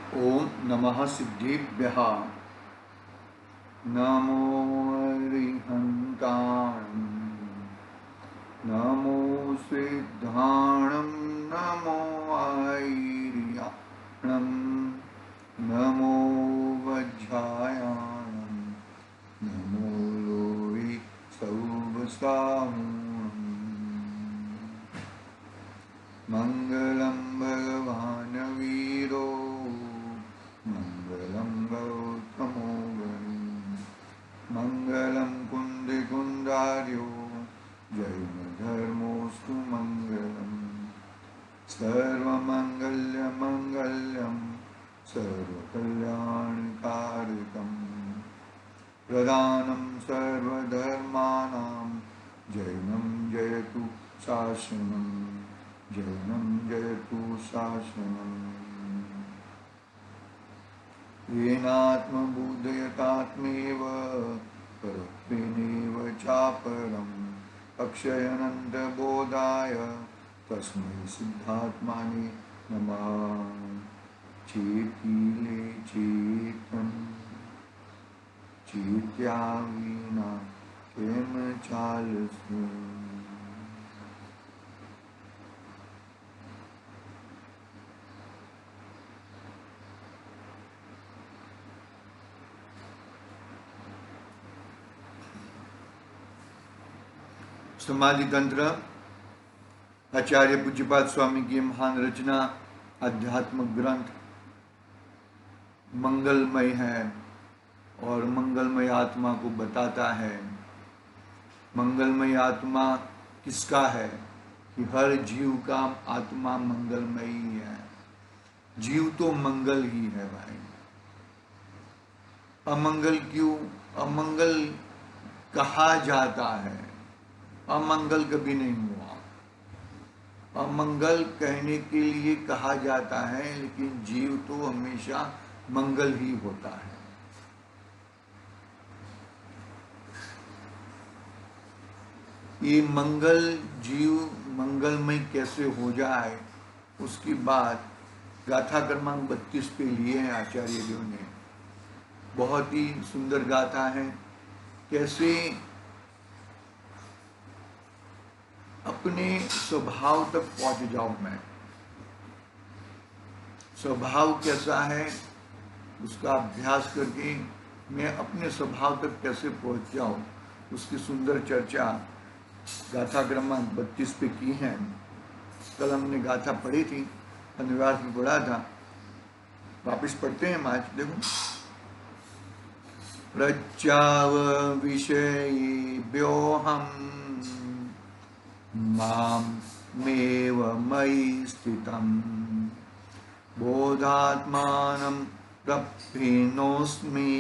ओम नमः सिद्धेभ्यः। नमो अरिहन्ताणं, नमो सिद्धाणं, नमो ऐर्याणं, नमो वज्रायाणं, नमो लोहि सौवसाहुणम्। मंगलम भगवान वीरो, मंगलम गौतमो गणी, मंगलम कुंद कुंदार्यो, जैन धर्मोस्तु मंगलम। सर्वमंगल्य मंगल्यम सर्वकल्याणकारकम, प्रदानं सर्वधर्माणां, जैनं जयतु शासनम्, जैनं जयतु शासनम्। येनात्मबुद्धयतात्मेव परत्वेनैव चापरम्, अक्षयनन्तबोधाय तस्मै सिद्धात्माने नमः। चेतीले चेतन, चेत्या वीणा केम चालसु। समाधि तंत्र आचार्य पूज्यपाद स्वामी की महान रचना, आध्यात्मिक ग्रंथ मंगलमय है और मंगलमय आत्मा को बताता है। मंगलमय आत्मा किसका है कि हर जीव का आत्मा मंगलमय ही है। जीव तो मंगल ही है भाई। अमंगल क्यों? अमंगल कहा जाता है, अमंगल कभी नहीं हुआ। अमंगल कहने के लिए कहा जाता है, लेकिन जीव तो हमेशा मंगल ही होता है। ये मंगल जीव मंगलमय कैसे हो जाए, उसकी बात गाथा क्रमांक 32 पे लिए हैं आचार्य देव ने। बहुत ही सुंदर गाथा है। कैसे अपने स्वभाव तक पहुंच जाऊं मैं। स्वभाव कैसा है उसका अभ्यास करके मैं अपने स्वभाव तक कैसे पहुंच जाऊं, उसकी सुंदर चर्चा गाथा क्रमांक 32 पे की है। कल हमने गाथा पढ़ी थी, अनुवाद में पढ़ा था, वापिस पढ़ते हैं आज। देखो, प्रच्याव विषयेभ्योऽहं मामेव मयि स्थितं, बोधात्मानं प्रप्नोस्मि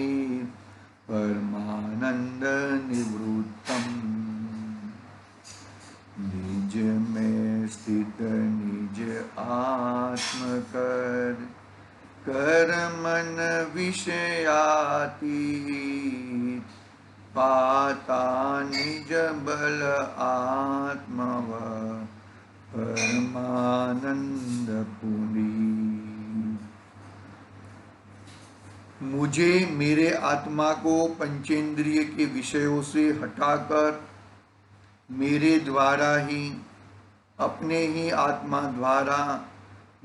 परमानन्दनिवृत्तम्। निज में स्थित निज आत्म कर मन विषयातीत, पाता निज बल आत्मव परमानंद पुरी। मुझे मेरे आत्मा को पंचेंद्रिय के विषयों से हटाकर मेरे द्वारा ही, अपने ही आत्मा द्वारा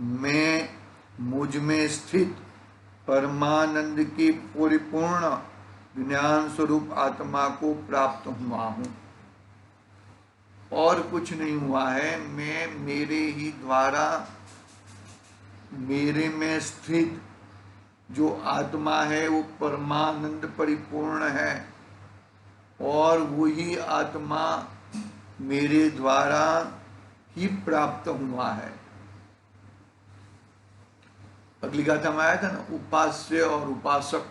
मैं मुझ में स्थित परमानंद की परिपूर्ण ज्ञान स्वरूप आत्मा को प्राप्त हुआ हूँ। और कुछ नहीं हुआ है। मैं मेरे ही द्वारा मेरे में स्थित जो आत्मा है वो परमानंद परिपूर्ण है, और वही आत्मा मेरे द्वारा ही प्राप्त हुआ है। अगली गाथा में आया था ना, उपास्य और उपासक।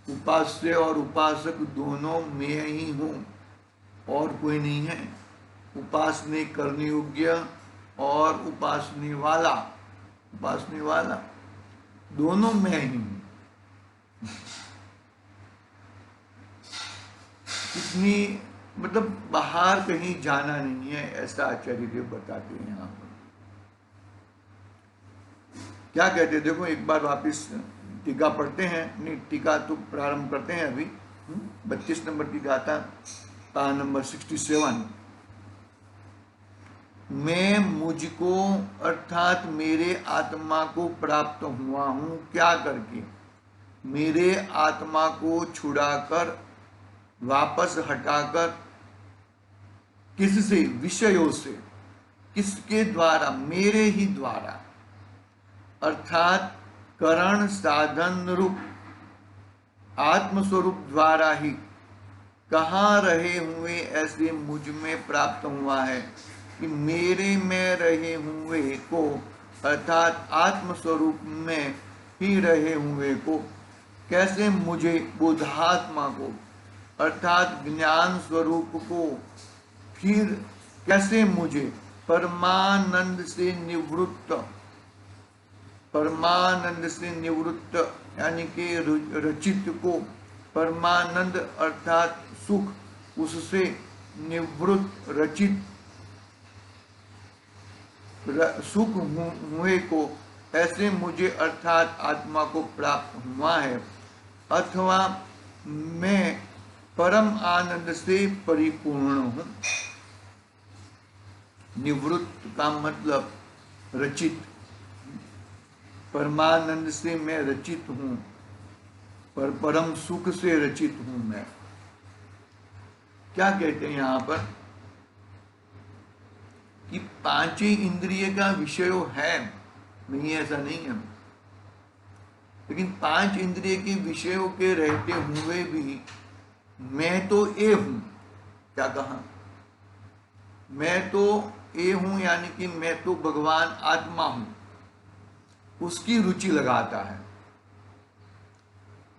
उपास्य और उपासक दोनों मैं ही हूं और कोई नहीं है। उपासने करने योग्य और उपासने वाला दोनों मैं ही हूं। इतनी मतलब बाहर कहीं जाना नहीं है, ऐसा आचार्य देव बताते हैं यहाँ पर। क्या कहते हैं, देखो एक बार वापिस टीका पढ़ते हैं, नहीं टीका तो प्रारंभ करते हैं अभी। 32 नंबर की गाथा, पारा नंबर 67। मैं मुझको अर्थात मेरे आत्मा को प्राप्त हुआ हूँ क्या करके, मेरे आत्मा को छुड़ाकर वापस हटाकर, किससे, विषयों से, किसके द्वारा, मेरे ही द्वारा, अर्थात करण साधन रूप आत्मस्वरूप द्वारा ही कहाँ रहे हुए ऐसे मुझ में प्राप्त हुआ है कि मेरे में रहे हुए को अर्थात आत्मस्वरूप में ही रहे हुए को कैसे मुझे बोधात्मा को अर्थात ज्ञान स्वरूप को फिर कैसे मुझे परमानंद से निवृत्त, परमानंद से निवृत्त यानी कि रचित को परमानंद अर्थात सुख, उससे निवृत्त रचित सुख हुए को ऐसे मुझे अर्थात आत्मा को प्राप्त हुआ है, अथवा मैं परम आनंद से परिपूर्ण हूँ। निवृत्त का मतलब रचित, परमानंद से मैं रचित हूँ, पर परम सुख से रचित हूँ मैं। क्या कहते हैं यहाँ पर कि पांच ही इंद्रिय का विषय है, नहीं ऐसा नहीं है, लेकिन पांच इंद्रिय के विषयों के रहते हुए भी मैं तो ए हूं। क्या कहा, मैं तो ए हूं यानी कि मैं तो भगवान आत्मा हूं, उसकी रुचि लगाता है।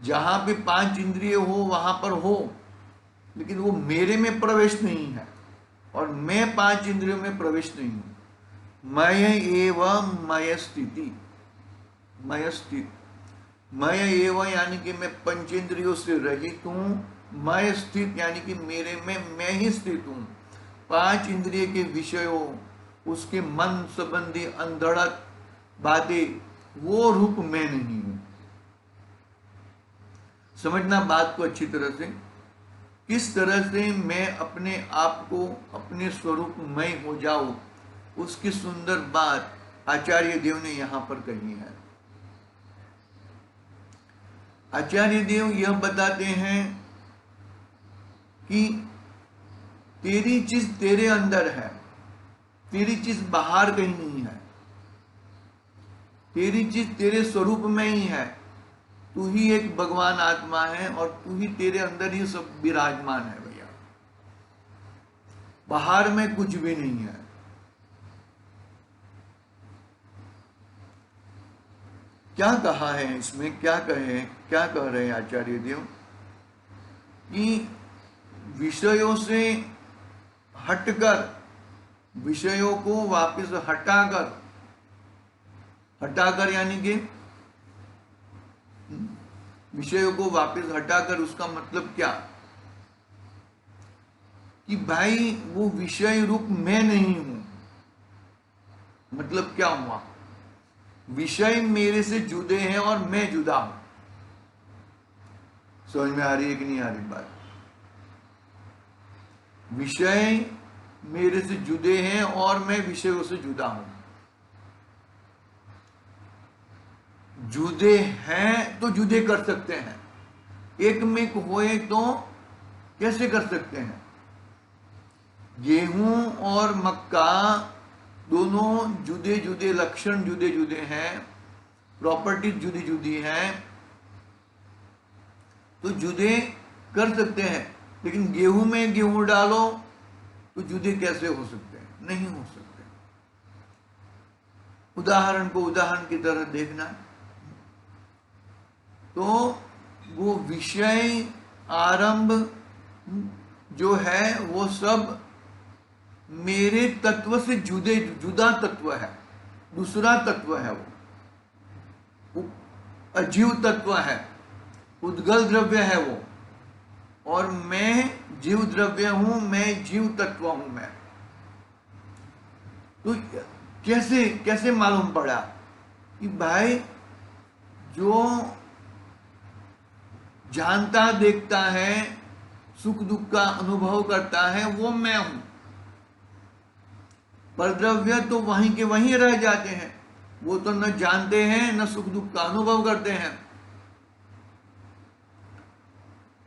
जहां पे पांच इंद्रिय हो वहां पर हो, लेकिन वो मेरे में प्रवेश नहीं है और मैं पांच इंद्रियों में प्रवेश नहीं हूं। मय एवं मय स्थिति, मय स्थित, मय एवं यानी कि मैं पंचेंद्रियों से रहित हूं, मय स्थित यानी कि मेरे में मैं ही स्थित हूं। पांच इंद्रिय के विषयों, उसके मन संबंधी अंधड़क बातें, वो रूप मैं नहीं हूं। समझना बात को अच्छी तरह से, किस तरह से मैं अपने आप को अपने स्वरूप में हो जाऊं, उसकी सुंदर बात आचार्य देव ने यहां पर कही है। आचार्य देव यह बताते हैं कि तेरी चीज तेरे अंदर है, तेरी चीज बाहर कहीं नहीं है, तेरी चीज तेरे स्वरूप में ही है। तू ही एक भगवान आत्मा है और तू ही, तेरे अंदर ही सब विराजमान है भैया, बाहर में कुछ भी नहीं है। क्या कहा है इसमें, क्या कह रहे हैं आचार्य देव कि विषयों से हटकर, विषयों को वापस हटाकर, हटाकर यानी कि विषयों को वापस हटाकर, उसका मतलब क्या कि भाई वो विषय रूप मैं नहीं हूं। मतलब क्या हुआ, विषय मेरे से जुदे हैं और मैं जुदा हूं। समझ में आ रही है कि नहीं आ रही बात? विषय मेरे से जुदे हैं और मैं विषयों से जुदा हूं। जुदे हैं तो जुदे कर सकते हैं, एक में होए तो कैसे कर सकते हैं? गेहूं और मक्का दोनों जुदे जुदे लक्षण, जुदे जुदे हैं, प्रॉपर्टी जुदी जुदी हैं, तो जुदे कर सकते हैं। लेकिन गेहूं में गेहूं डालो तो जुदे कैसे हो सकते हैं? नहीं हो सकते। उदाहरण को उदाहरण की तरह देखना, तो वो विषय आरंभ जो है वो सब मेरे तत्व से जुदा तत्व है, दूसरा तत्व है, वो अजीव तत्व है, उद्गल द्रव्य है वो, और मैं जीव द्रव्य हूं, मैं जीव तत्व हूं मैं। तो कैसे मालूम पड़ा कि भाई जो जानता देखता है, सुख दुख का अनुभव करता है, वो मैं हूं। परद्रव्य तो वहीं के वहीं रह जाते हैं, वो तो न जानते हैं न सुख दुख का अनुभव करते हैं।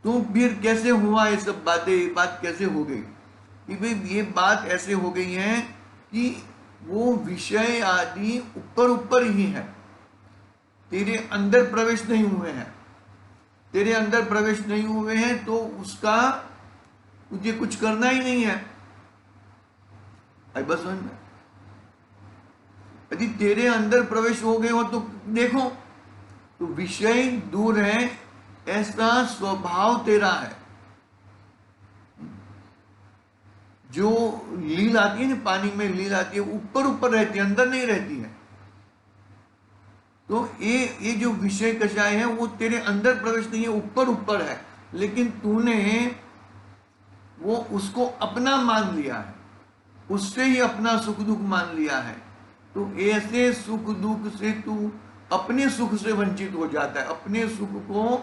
तो फिर कैसे हुआ ये सब बातें, ये बात कैसे हो गई कि भाई ये बात ऐसे हो गई है कि वो विषय आदि ऊपर ऊपर ही है, तेरे अंदर प्रवेश नहीं हुए हैं। तेरे अंदर प्रवेश नहीं हुए हैं तो उसका तुझे कुछ करना ही नहीं है। आई बस समझ में? यदि तेरे अंदर प्रवेश हो गए हो तो देखो, तो विषय दूर है ऐसा स्वभाव तेरा है। जो लील आती है ना, पानी में लील आती है, ऊपर ऊपर रहती है, अंदर नहीं रहती है। तो ये जो विषय कषाय है वो तेरे अंदर प्रवेश नहीं है, ऊपर ऊपर है, लेकिन तूने वो उसको अपना मान लिया है, उससे ही अपना सुख दुख मान लिया है। तो ऐसे सुख दुख से तू अपने सुख से वंचित हो जाता है, अपने सुख को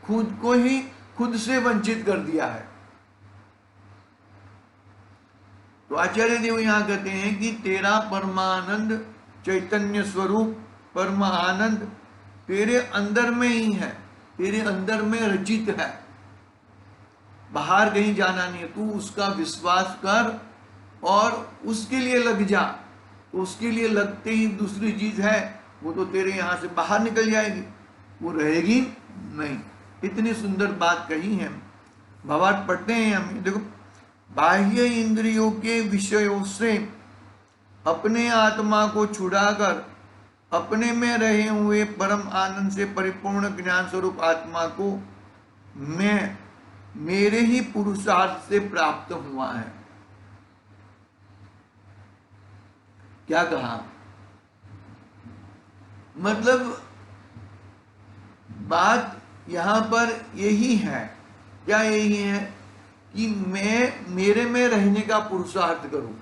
खुद को ही खुद से वंचित कर दिया है। तो आचार्य देव यहां कहते हैं कि तेरा परमानंद चैतन्य स्वरूप परम आनंद तेरे अंदर में ही है, तेरे अंदर में रचित है, बाहर कहीं जाना नहीं है। तू उसका विश्वास कर और उसके लिए लग जा। तो उसके लिए लगते ही दूसरी चीज है वो तो तेरे यहां से बाहर निकल जाएगी, वो रहेगी नहीं। इतनी सुंदर बात कही है। भावार्थ पढ़ते हैं हम, देखो, बाह्य इंद्रियों के विषयों से अपने आत्मा को छुड़ाकर अपने में रहे हुए परम आनंद से परिपूर्ण ज्ञान स्वरूप आत्मा को मैं मेरे ही पुरुषार्थ से प्राप्त हुआ है। क्या कहा? मतलब बात यहां पर यही है। क्या यही है कि मैं मेरे में रहने का पुरुषार्थ करूं।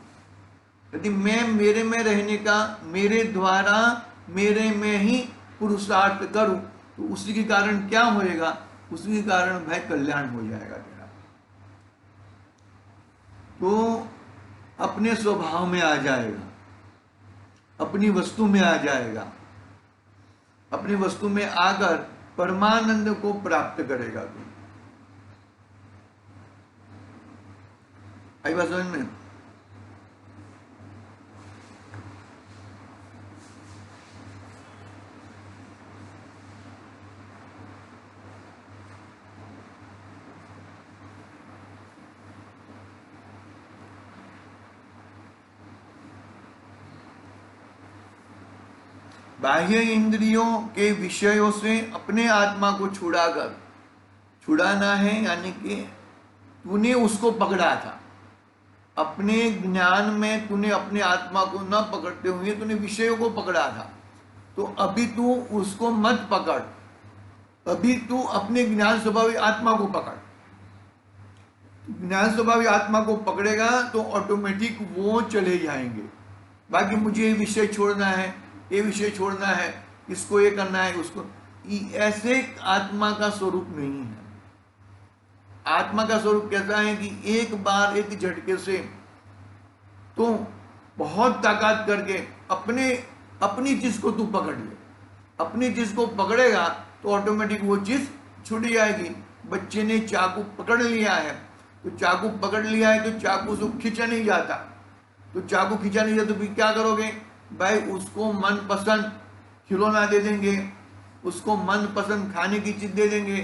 यदि मैं मेरे में रहने का, मेरे द्वारा मेरे में ही पुरुषार्थ करूं, तो उसी के कारण क्या होएगा? उसी के कारण भाई कल्याण हो जाएगा तेरा। तो अपने स्वभाव में आ जाएगा, अपनी वस्तु में आ जाएगा, अपनी वस्तु में आकर परमानंद को प्राप्त करेगा तू। आई बात समझ में? बाह्य इंद्रियों के विषयों से अपने आत्मा को छुड़ाकर, छुड़ाना है यानी कि तूने उसको पकड़ा था, अपने ज्ञान में तूने अपने आत्मा को न पकड़ते हुए तूने विषयों को पकड़ा था। तो अभी तू उसको मत पकड़, अभी तू अपने ज्ञान स्वभावी आत्मा को पकड़। ज्ञान स्वभावी आत्मा को पकड़ेगा तो ऑटोमेटिक वो चले जाएंगे। बाकी मुझे ये विषय छोड़ना है, ये विषय छोड़ना है, इसको ये करना है, उसको, ऐसे आत्मा का स्वरूप नहीं है। आत्मा का स्वरूप कैसा है कि एक बार एक झटके से तो बहुत ताकत करके अपनी चीज को तू पकड़ ले। अपनी चीज को पकड़ेगा तो ऑटोमेटिक वो चीज छूट जाएगी। बच्चे ने चाकू पकड़ लिया है, तो चाकू पकड़ लिया है तो चाकू से खींचा नहीं जाता, तो चाकू खींचा नहीं जाता तो फिर क्या करोगे भाई? उसको मनपसंद खिलौना दे देंगे, उसको मनपसंद खाने की चीज दे देंगे,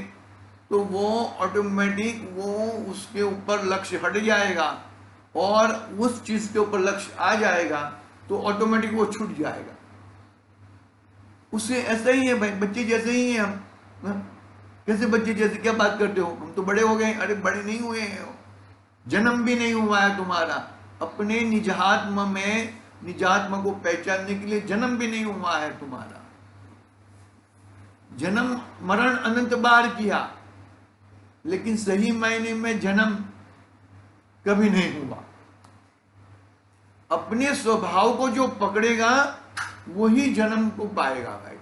तो वो ऑटोमेटिक वो उसके ऊपर लक्ष्य हट जाएगा और उस चीज के ऊपर लक्ष्य आ जाएगा तो ऑटोमेटिक वो छूट जाएगा। उससे ऐसा ही है भाई, बच्चे जैसे ही हैं हम। कैसे बच्चे जैसे? क्या बात करते हो? हम तो बड़े हो गए। अरे बड़े नहीं हुए हैं, जन्म भी नहीं हुआ है तुम्हारा। अपने निजात्म में, निजात्म को पहचानने के लिए जन्म भी नहीं हुआ है तुम्हारा। जन्म मरण अनंत बार किया, लेकिन सही मायने में जन्म कभी नहीं हुआ। अपने स्वभाव को जो पकड़ेगा वही जन्म को पाएगा भाई।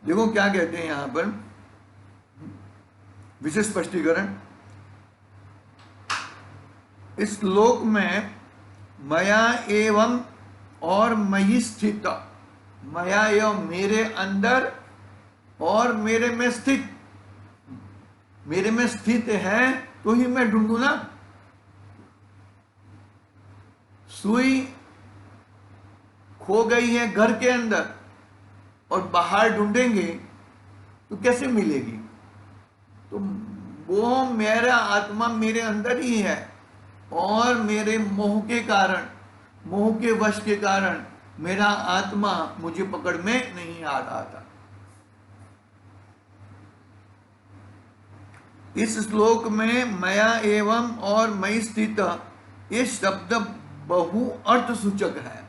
देखो क्या कहते हैं यहां पर, विशेष स्पष्टीकरण। इस श्लोक में मया एवं और मयि स्थित, मया एवं मेरे अंदर और मेरे में स्थित, मेरे में स्थित है तो ही मैं ढूंढू ना। सुई खो गई है घर के अंदर और बाहर ढूंढेंगे तो कैसे मिलेगी? तो वो मेरा आत्मा मेरे अंदर ही है और मेरे मोह के कारण, मोह के वश के कारण मेरा आत्मा मुझे पकड़ में नहीं आ रहा था। इस श्लोक में मया एवं और मयि स्थित ये शब्द बहु अर्थ सूचक है,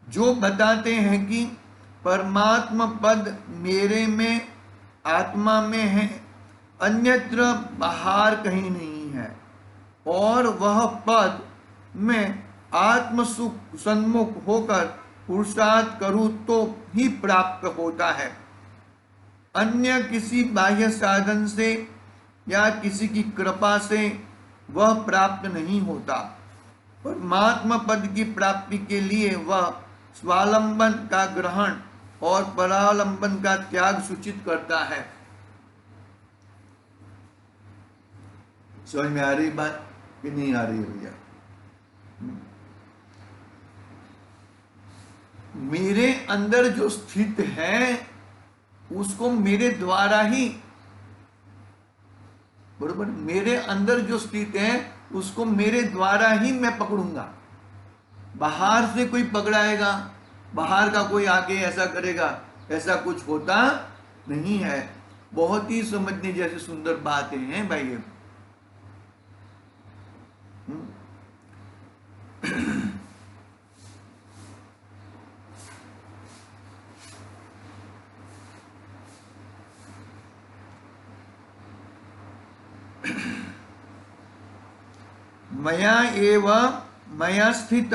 जो बताते हैं कि परमात्मा पद मेरे में, आत्मा में है, अन्यत्र बाहर कहीं नहीं है, और वह पद में आत्म सुख सन्मुख होकर पुरुषार्थ करूं तो ही प्राप्त होता है। अन्य किसी बाह्य साधन से या किसी की कृपा से वह प्राप्त नहीं होता। परमात्मा पद की प्राप्ति के लिए वह स्वालंबन का ग्रहण और परालंबन का त्याग सूचित करता है। समझ में आ रही बात कि नहीं आ रही है भैया? मेरे अंदर जो स्थित है उसको मेरे द्वारा ही, बरोबर, मेरे अंदर जो स्थित है उसको मेरे द्वारा ही मैं पकड़ूंगा। बाहर से कोई पकड़ाएगा, बाहर का कोई आके ऐसा करेगा, ऐसा कुछ होता नहीं है। बहुत ही समझने जैसी सुंदर बातें हैं भाई ये। मया एवं मया स्थित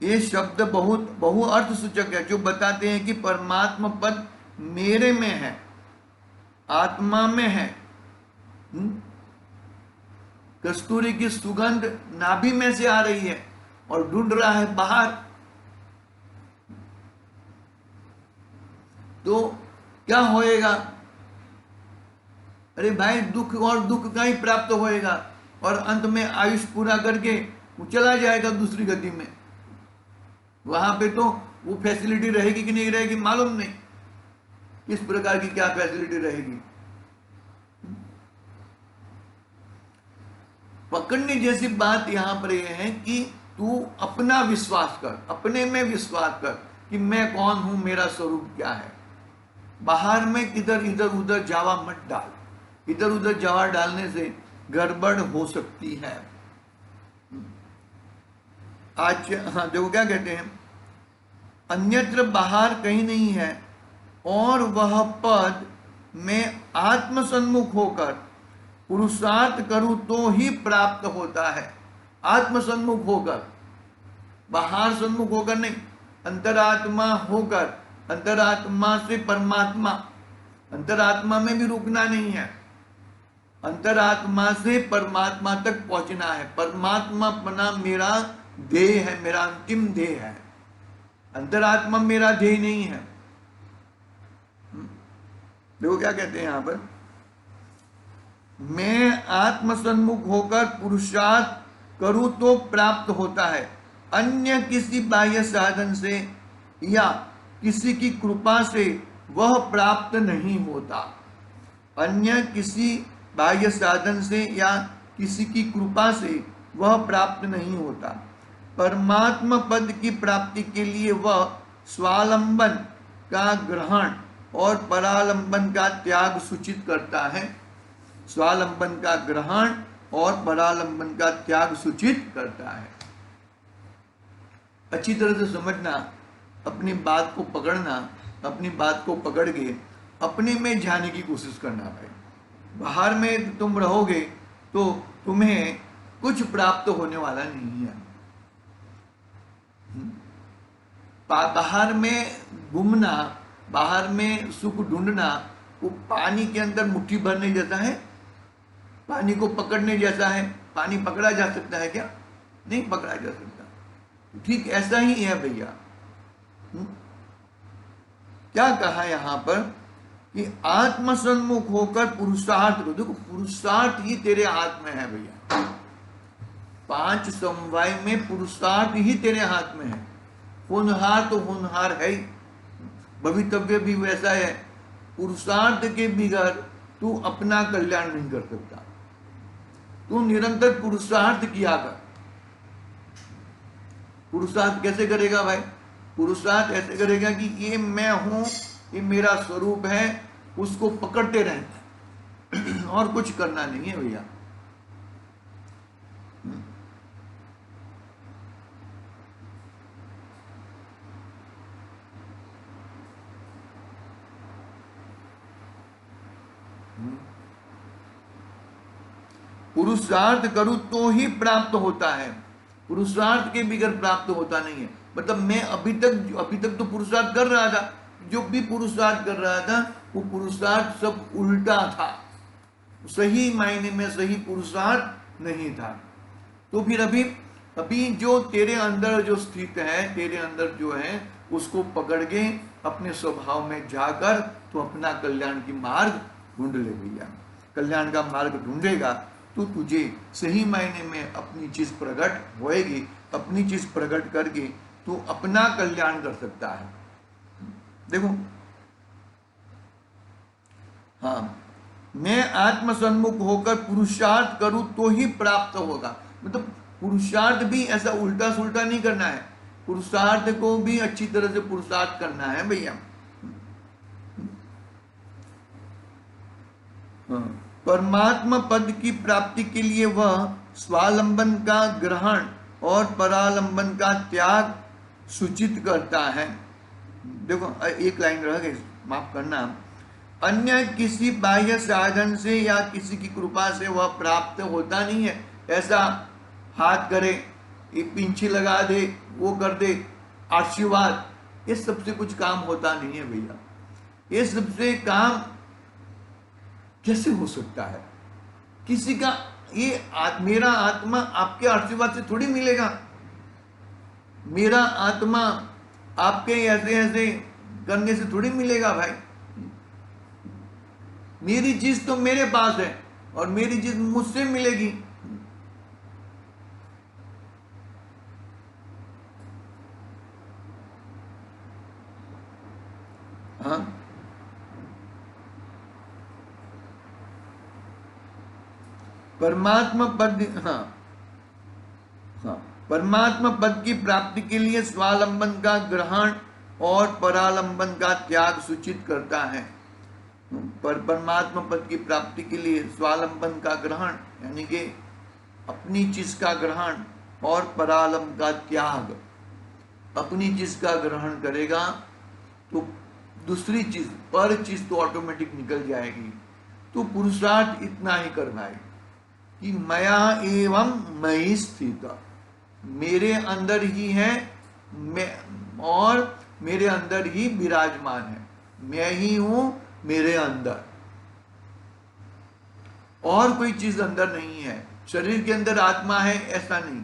ये शब्द बहुत बहु अर्थ सूचक है, जो बताते हैं कि परमात्मा पद मेरे में है, आत्मा में है। कस्तूरी की सुगंध नाभि में से आ रही है और ढूंढ रहा है बाहर, तो क्या होएगा? अरे भाई दुख और दुख का ही प्राप्त होएगा और अंत में आयुष पूरा करके वो चला जाएगा दूसरी गति में। वहां पे तो वो फैसिलिटी रहेगी कि नहीं रहेगी मालूम नहीं, किस प्रकार की क्या फैसिलिटी रहेगी। पकड़ने जैसी बात यहां पर यह है कि तू अपना विश्वास कर, अपने में विश्वास कर कि मैं कौन हूं, मेरा स्वरूप क्या है। बाहर में किधर इधर उधर जावा मत डाल। इधर उधर जावा डालने से गड़बड़ हो सकती है। आज हाँ देखो क्या कहते हैं, अन्यत्र बाहर कहीं नहीं है और वह पद में आत्म सन्मुख होकर पुरुषार्थ करूं तो ही प्राप्त होता है। आत्म सन्मुख होकर, बाहर सन्मुख होकर नहीं, अंतरात्मा होकर, अंतरात्मा से परमात्मा, अंतरात्मा में भी रुकना नहीं है, अंतरात्मा से परमात्मा तक पहुंचना है। परमात्मा अपना मेरा ध्येय है, मेरा अंतिम ध्येय है, अंतरात्मा मेरा ध्येय नहीं है। देखो क्या कहते हैं यहां पर, मैं आत्मसन्मुख होकर पुरुषार्थ करूं तो प्राप्त होता है, अन्य किसी बाह्य साधन से या किसी की कृपा से वह प्राप्त नहीं होता। अन्य किसी बाह्य साधन से या किसी की कृपा से वह प्राप्त नहीं होता। परमात्मा पद की प्राप्ति के लिए वह स्वालंबन का ग्रहण और परालंबन का त्याग सूचित करता है। स्वालंबन का ग्रहण और परालंबन का त्याग सूचित करता है। अच्छी तरह से समझना, अपनी बात को पकड़ना, अपनी बात को पकड़ के अपने में जाने की कोशिश करना भाई। बाहर में तुम रहोगे तो तुम्हें कुछ प्राप्त होने वाला नहीं है। बाहर में घूमना, बाहर में सुख ढूंढना वो पानी के अंदर मुट्ठी भरने जैसा है, पानी को पकड़ने जैसा है। पानी पकड़ा जा सकता है क्या? नहीं पकड़ा जा सकता। ठीक ऐसा ही है भैया। क्या कहा यहां पर कि आत्मसन्मुख होकर पुरुषार्थ को, देखो पुरुषार्थ ही तेरे हाथ में है भैया। 5 समवाय में पुरुषार्थ ही तेरे हाथ में है। होनहार तो होनहार है ही, भवितव्य भी वैसा है। पुरुषार्थ के बिगड़ तू अपना कल्याण नहीं कर सकता। तू निरंतर पुरुषार्थ किया कर। पुरुषार्थ कैसे करेगा भाई? पुरुषार्थ ऐसे करेगा कि ये मैं हूं, ये मेरा स्वरूप है, उसको पकड़ते रहना और कुछ करना नहीं है भैया। पुरुषार्थ करूं तो ही प्राप्त होता है, पुरुषार्थ के बिगड़ प्राप्त होता नहीं है। मतलब मैं अभी तक तो पुरुषार्थ कर रहा था, जो भी पुरुषार्थ कर रहा था वो पुरुषार्थ सब उल्टा था, सही मायने में सही पुरुषार्थ नहीं था। तो फिर अभी जो तेरे अंदर जो स्थित है, तेरे अंदर जो है उसको पकड़ के अपने स्वभाव में जाकर तो अपना कल्याण की मार्ग ढूंढ ले भैया। कल्याण का मार्ग ढूंढेगा तो तुझे सही मायने में अपनी चीज प्रकट होएगी। अपनी चीज प्रकट करके तू अपना कल्याण कर सकता है। देखो हाँ, मैं आत्मसन्मुख होकर पुरुषार्थ करूं तो ही प्राप्त होगा। मतलब पुरुषार्थ भी ऐसा उल्टा सुल्टा नहीं करना है, पुरुषार्थ को भी अच्छी तरह से पुरुषार्थ करना है भैया। परमात्मा पद की प्राप्ति के लिए वह स्वालंबन का ग्रहण और परालंबन का त्याग सूचित करता है। देखो एक लाइन रह गई, माफ करना। अन्य किसी बाह्य साधन से या किसी की कृपा से वह प्राप्त होता नहीं है। ऐसा हाथ करे, एक पिंछी लगा दे, वो कर दे, आशीर्वाद, ये सबसे कुछ काम होता नहीं है भैया। ये सबसे काम कैसे हो सकता है? किसी का ये मेरा आत्मा आपके आशीर्वाद से थोड़ी मिलेगा। मेरा आत्मा आपके ऐसे ऐसे करने से थोड़ी मिलेगा भाई। मेरी चीज तो मेरे पास है और मेरी चीज मुझसे मिलेगी। हाँ, परमात्मा पद, हाँ हाँ, परमात्मा पद की प्राप्ति के लिए स्वालंबन का ग्रहण और परालंबन का त्याग सूचित करता है। पर परमात्मा पद की प्राप्ति के लिए स्वालंबन का ग्रहण यानी कि अपनी चीज का ग्रहण और परालंब का त्याग। अपनी चीज का ग्रहण करेगा तो दूसरी चीज, पर चीज तो ऑटोमेटिक निकल जाएगी। तो पुरुषार्थ इतना ही कर भाई कि मया एवं मयि स्थित, मेरे अंदर ही है मैं और मेरे अंदर ही विराजमान है। मैं ही हूं मेरे अंदर, और कोई चीज अंदर नहीं है। शरीर के अंदर आत्मा है ऐसा नहीं।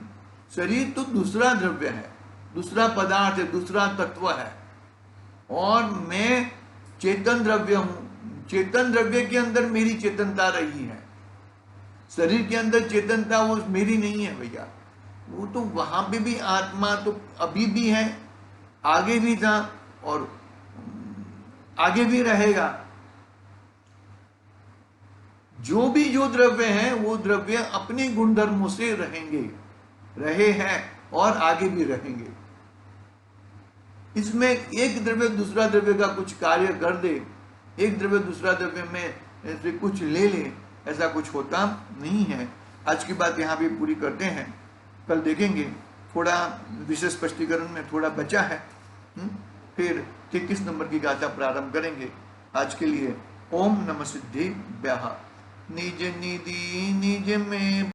शरीर तो दूसरा द्रव्य है, दूसरा पदार्थ है, दूसरा तत्व है, और मैं चेतन द्रव्य हूं। चेतन द्रव्य के अंदर मेरी चेतनता रही है। शरीर के अंदर चेतनता वो मेरी नहीं है भैया। वो तो वहां पे भी आत्मा तो अभी भी है, आगे भी था और आगे भी रहेगा। जो भी जो द्रव्य है वो द्रव्य अपने गुणधर्मों से रहेंगे, रहे हैं और आगे भी रहेंगे। इसमें एक द्रव्य दूसरा द्रव्य का कुछ कार्य कर दे, एक द्रव्य दूसरा द्रव्य में से कुछ ले ले, ऐसा कुछ होता नहीं है। आज की बात यहाँ पे पूरी करते हैं, कल देखेंगे। थोड़ा विशेष स्पष्टीकरण में थोड़ा बचा है। फिर 33 नंबर की गाथा प्रारंभ करेंगे। आज के लिए ओम नमः सिद्धिभ्यः। निज निधि निज में